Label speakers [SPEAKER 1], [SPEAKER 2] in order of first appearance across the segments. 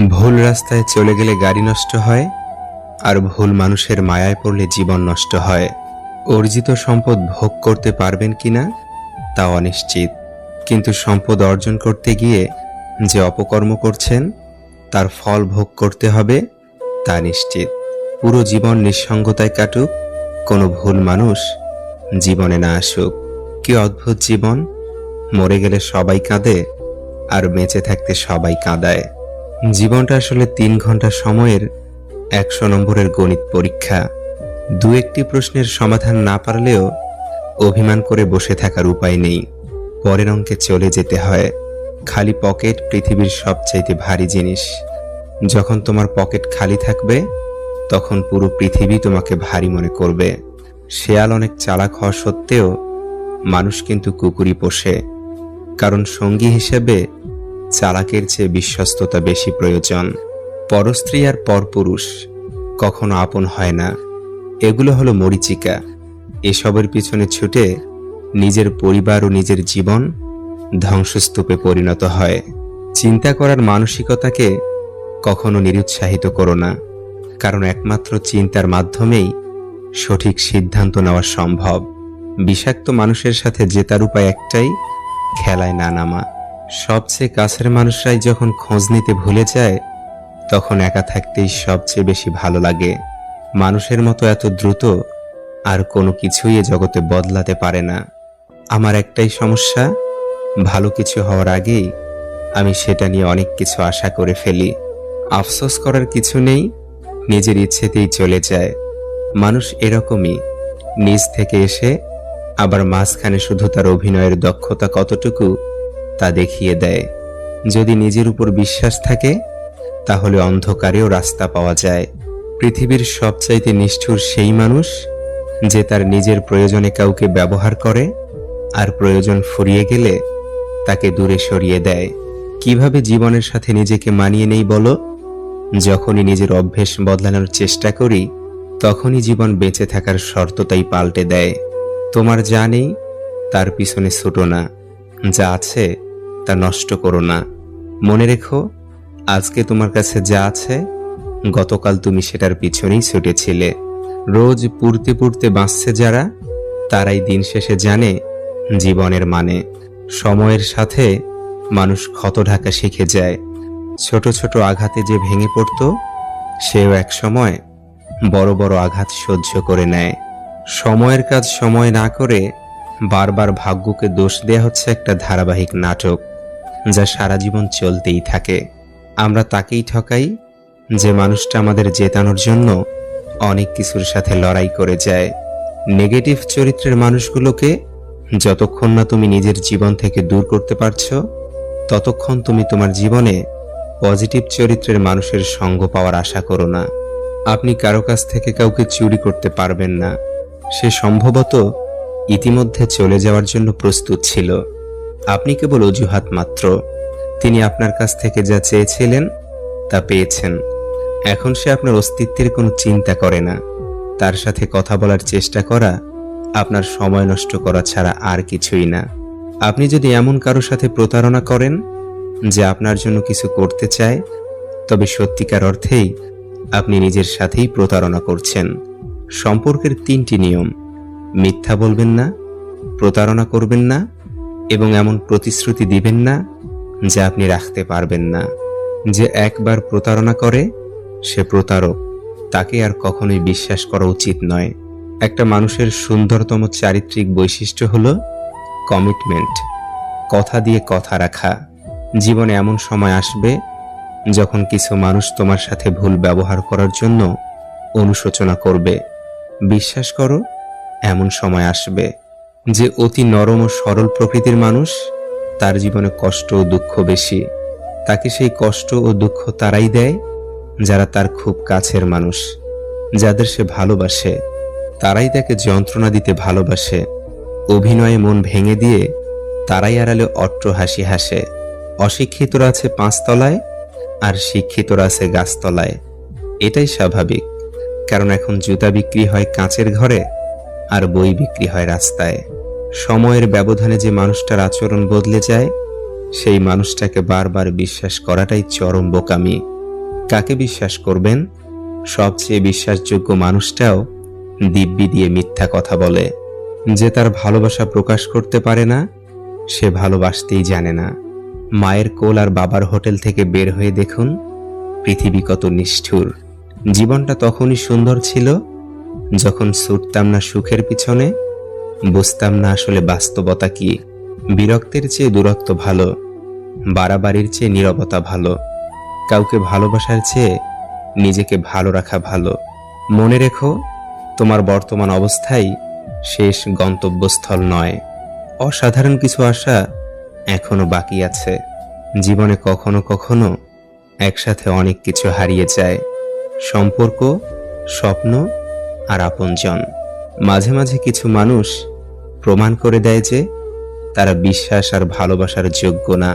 [SPEAKER 1] ভুল রাস্তায় চলে গেলে গাড়ি নষ্ট হয়, আর ভুল মানুষের মায়ায় পড়লে জীবন নষ্ট হয়। অর্জিত সম্পদ ভোগ করতে পারবেন কিনা তা অনিশ্চিত, কিন্তু সম্পদ অর্জন করতে গিয়ে যে অপকর্ম করছেন তার ফল ভোগ করতে হবে তা নিশ্চিত। পুরো জীবন নিঃসঙ্গতায় কাটুক, কোনো ভুল মানুষ জীবনে না আসুক। কি অদ্ভুত জীবন! মরে গেলে সবাই কাঁদে, আর বেঁচে থাকতে সবাই কাঁদায়। জীবনটা আসলে 3 ঘন্টা সময়ের 100 নম্বরের গণিত পরীক্ষা। দু একটি প্রশ্নের সমাধান না পারলেও অভিমান করে বসে থাকার উপায় নেই, পরের অঙ্কে চলে যেতে হয়। খালি পকেট পৃথিবীর সবচাইতে ভারী জিনিস। যখন তোমার পকেট খালি থাকবে তখন পুরো পৃথিবী তোমাকে ভারী মনে করবে। শেয়াল অনেক চালাক হওয়া সত্ত্বেও মানুষ কিন্তু কুকুরই পোষে, কারণ সঙ্গী হিসেবে চালাকের চেয়ে বিশ্বস্ততা বেশি প্রয়োজন। পরস্ত্রী আর পরপুরুষ কখনো আপন হয় না, এগুলো হলো মরীচিকা। এসবের পিছনে ছুটে নিজের পরিবার ও নিজের জীবন ধ্বংসস্তূপে পরিণত হয়। চিন্তা করার মানসিকতাকে কখনো নিরুৎসাহিত করো না, কারণ একমাত্র চিন্তার মাধ্যমেই সঠিক সিদ্ধান্ত নেওয়া সম্ভব। বিষাক্ত মানুষের সাথে জেতার উপায় একটাই, খেলায় না নামা। সবচেয়ে কাছের মানুষরাই যখন খোঁজ নিতে ভুলে যায় তখন একা থাকতেই সবচেয়ে বেশি ভালো লাগে। মানুষের মতো এত দ্রুত আর কোনো কিছুই এ জগতে বদলাতে পারে না। আমার একটাই সমস্যা, ভালো কিছু হওয়ার আগেই আমি সেটা নিয়ে অনেক কিছু আশা করে ফেলি। আফসোস করার কিছু নেই, নিজের ইচ্ছেতেই চলে যায়। মানুষ এরকমই, নিজ থেকে এসে আবার মাঝখানে শুধু তার অভিনয়ের দক্ষতা কতটুকু তা দেখিয়ে দেয়। যদি নিজের উপর বিশ্বাস থাকে তাহলে অন্ধকারেও রাস্তা পাওয়া যায়। পৃথিবীর সবচাইতে নিষ্ঠুর সেই মানুষ যে তার নিজের প্রয়োজনে কাউকে ব্যবহার করে আর প্রয়োজন ফুরিয়ে গেলে তাকে দূরে সরিয়ে দেয়। কিভাবে জীবনের সাথে নিজেকে মানিয়ে নেই বলো? যখনই নিজের অভ্যেস বদলানোর চেষ্টা করি তখনই জীবন বেঁচে থাকার শর্তটাই পাল্টে দেয়। তোমার যা নেই তার পিছনে ছুটো না, যা আছে তা নষ্ট করো না। মনে রেখো, আজকে তোমার কাছে যা আছে গতকাল তুমি সেটার পিছনেই ছুটেছিলে। রোজ পুড়তে পুড়তে বাঁচছে যারা, তারাই দিন শেষে জানে জীবনের মানে। সময়ের সাথে মানুষ ক্ষত ঢাকা শিখে যায়। ছোট ছোট আঘাতে যে ভেঙে পড়তো সেও এক সময় বড় বড় আঘাত সহ্য করে নেয়। সময়ের কাজ সময় না করে বারবার ভাগ্যকে দোষ দেয়া হচ্ছে একটা ধারাবাহিক নাটক, যা সারা জীবন চলতেই থাকে। আমরা তাকেই ঠকাই যে মানুষটা আমাদের জেতানোর জন্য অনেক কিছুর সাথে লড়াই করে যায়। নেগেটিভ চরিত্রের মানুষগুলোকে যতক্ষণ না তুমি নিজের জীবন থেকে দূর করতে পারছো ততক্ষণ তুমি তোমার জীবনে পজিটিভ চরিত্রের মানুষের সঙ্গ পাওয়ার আশা করো না। আপনি কারো কাছ থেকে কাউকে চুরি করতে পারবেন না, সে সম্ভবত ইতিমধ্যে চলে যাওয়ার জন্য প্রস্তুত ছিল। আপনি কেবল অজুহাত মাত্র। তিনি আপনার কাছ থেকে যা চেয়েছিলেন তা পেয়েছেন। এখন সে আপনার অস্তিত্বের কোনো চিন্তা করে না। তার সাথে কথা বলার চেষ্টা করা আপনার সময় নষ্ট করা ছাড়া আর কিছুই না। আপনি যদি এমন কারো সাথে প্রতারণা করেন যে আপনার জন্য কিছু করতে চায়, তবে সত্যিকার অর্থেই আপনি নিজের সাথেই প্রতারণা করছেন। সম্পর্কের 3টি নিয়ম: মিথ্যা বলবেন না, প্রতারণা করবেন না এবং এমন প্রতিশ্রুতি দিবেন না যা আপনি রাখতে পারবেন না। যে একবার প্রতারণা করে সে প্রতারক, তাকে আর কখনোই বিশ্বাস করা উচিত নয়। একটা মানুষের সুন্দরতম চারিত্রিক বৈশিষ্ট্য হলো কমিটমেন্ট, কথা দিয়ে কথা রাখা। জীবনে এমন সময় আসবে যখন কিছু মানুষ তোমার সাথে ভুল ব্যবহার করার জন্য অনুশোচনা করবে। বিশ্বাস করো, এমন সময় আসবে। যে অতি নরম ও সরল প্রকৃতির মানুষ তার জীবনে কষ্ট ও দুঃখ বেশি। তাকে সেই কষ্ট ও দুঃখ তারাই দেয় যারা তার খুব কাছের মানুষ। যাদের সে ভালোবাসে তারাই তাকে যন্ত্রণা দিতে ভালোবাসে। অভিনয়ে মন ভেঙে দিয়ে তারাই আড়ালে অট্ট হাসি হাসে। অশিক্ষিতরা আছে 5 তলায় আর শিক্ষিতরা আছে গাছতলায়। এটাই স্বাভাবিক, কারণ এখন জুতা বিক্রি হয় কাঁচের ঘরে আর বই বিক্রি হয় রাস্তায়। সময়ের ব্যবধানে যে মানুষটার আচরণ বদলে যায় সেই মানুষটাকে বারবার বিশ্বাস করাটাই চরম বোকামি। কাকে বিশ্বাস করবেন? সবচেয়ে বিশ্বাসযোগ্য মানুষটাও দিব্যি দিয়ে মিথ্যা কথা বলে। যে তার ভালোবাসা প্রকাশ করতে পারে না, সে ভালোবাসতেই জানে না। মায়ের কোল আর বাবার হোটেল থেকে বের হয়ে দেখুন পৃথিবী কত নিষ্ঠুর। জীবনটা তখনই সুন্দর ছিল যখন ছুটতাম না সুখের পিছনে, বুঝতাম না আসলে বাস্তবতা কি। বিরক্তের চেয়ে দূরত্ব ভালো, বাড়াবাড়ির চেয়ে নীরবতা ভালো, কাউকে ভালোবাসার চেয়ে নিজেকে ভালো রাখা ভালো। মনে রেখো, তোমার বর্তমান অবস্থাই শেষ গন্তব্যস্থল নয়। অসাধারণ কিছু আশা এখনো বাকি আছে। জীবনে কখনো কখনো একসাথে অনেক কিছু হারিয়ে যায়, সম্পর্ক, স্বপ্ন আর আপনজন। মাঝে মাঝে কিছু মানুষ প্রমাণ করে দেয় যে তারা বিশ্বাস আর ভালোবাসার যোগ্য না।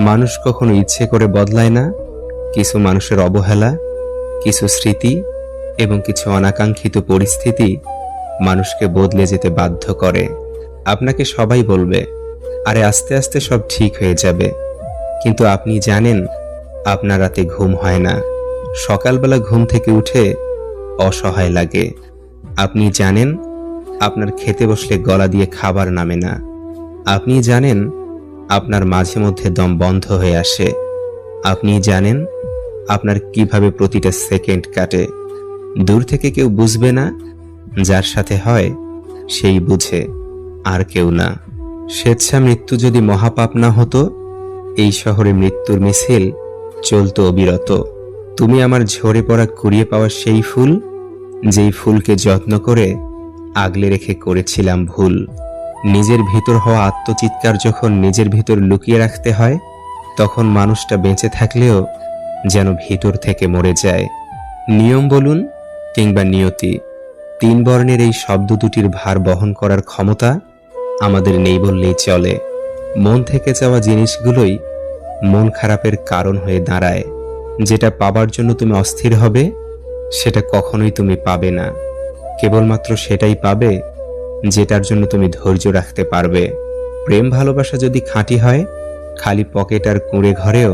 [SPEAKER 1] মানুষ কখনো ইচ্ছে করে বদলায় না। কিছু মানুষের অবহেলা, কিছু স্মৃতি এবং কিছু অনাকাঙ্ক্ষিত পরিস্থিতি মানুষকে বদলে যেতে বাধ্য করে। আপনাকে সবাই বলবে, আরে আস্তে আস্তে সব ঠিক হয়ে যাবে, কিন্তু আপনি জানেন আপনার রাতে ঘুম হয় না, সকালবেলা ঘুম থেকে উঠে অসহায় লাগে। আপনি জানেন আপনার খেতে বসলে গলা দিয়ে খাবার নামে না। আপনি জানেন আপনার মাঝে মধ্যে দম বন্ধ হয়ে আসে। আপনি জানেন আপনার কিভাবে প্রতিটা সেকেন্ড কাটে। দূর থেকে কেউ বুঝবে না, যার সাথে হয় সেই বুঝে, আর কেউ না। স্বেচ্ছা মৃত্যু যদি মহাপাপ না হতো, এই শহরে মৃত্যুর মিছিল চলতো অবিরত। তুমি আমার ঝরে পড়া কুড়িয়ে পাওয়া সেই ফুল, যেই ফুলকে যত্ন করে আগলে রেখে করেছিলাম ভুল। নিজের ভিতর হওয়া আত্মচিৎকার যখন নিজের ভিতর লুকিয়ে রাখতে হয়, তখন মানুষটা বেঁচে থাকলেও যেন ভিতর থেকে মরে যায়। নিয়ম বলুন কিংবা নিয়তি, 3 বর্ণের এই শব্দ দুটির ভার বহন করার ক্ষমতা আমাদের নেই বললেই চলে। মন থেকে চাওয়া জিনিসগুলোই মন খারাপের কারণ হয়ে দাঁড়ায়। যেটা পাবার জন্য তুমি অস্থির হবে, সেটা কখনোই তুমি পাবে না। কেবলমাত্র সেটাই পাবে যেটার জন্য তুমি ধৈর্য রাখতে পারবে। প্রেম ভালোবাসা যদি খাঁটি হয়, খালি পকেট আর কুঁড়ে ঘরেও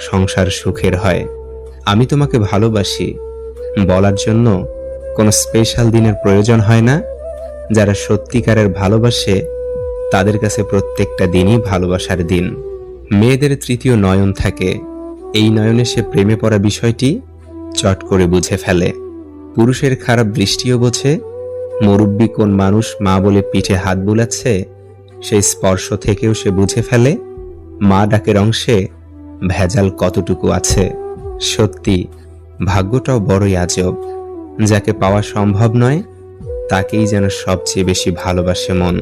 [SPEAKER 1] সংসার সুখের হয়। আমি তোমাকে ভালোবাসি বলার জন্য কোনো স্পেশাল দিনের প্রয়োজন হয় না। যারা সত্যিকারের ভালোবাসে তাদের কাছে প্রত্যেকটা দিনই ভালোবাসার দিন। মেয়েদের তৃতীয় নয়ন থাকে, এই নয়নে সে প্রেমে পড়া বিষয়টি চট করে বুঝে ফেলে। পুরুষের খারাপ দৃষ্টিও বোঝে। মুরব্বী কোন মানুষ মা বলে পিঠে হাত বুলাচ্ছে, সেই স্পর্শ থেকেও সে বুঝে ফেলে মা ডাকের অংশে ভেজাল কতটুকু আছে। সত্যি ভাগ্যটাও বড়ই আজব, যাকে পাওয়া সম্ভব নয় তাকেই যেন সবচেয়ে বেশি ভালোবাসে মন।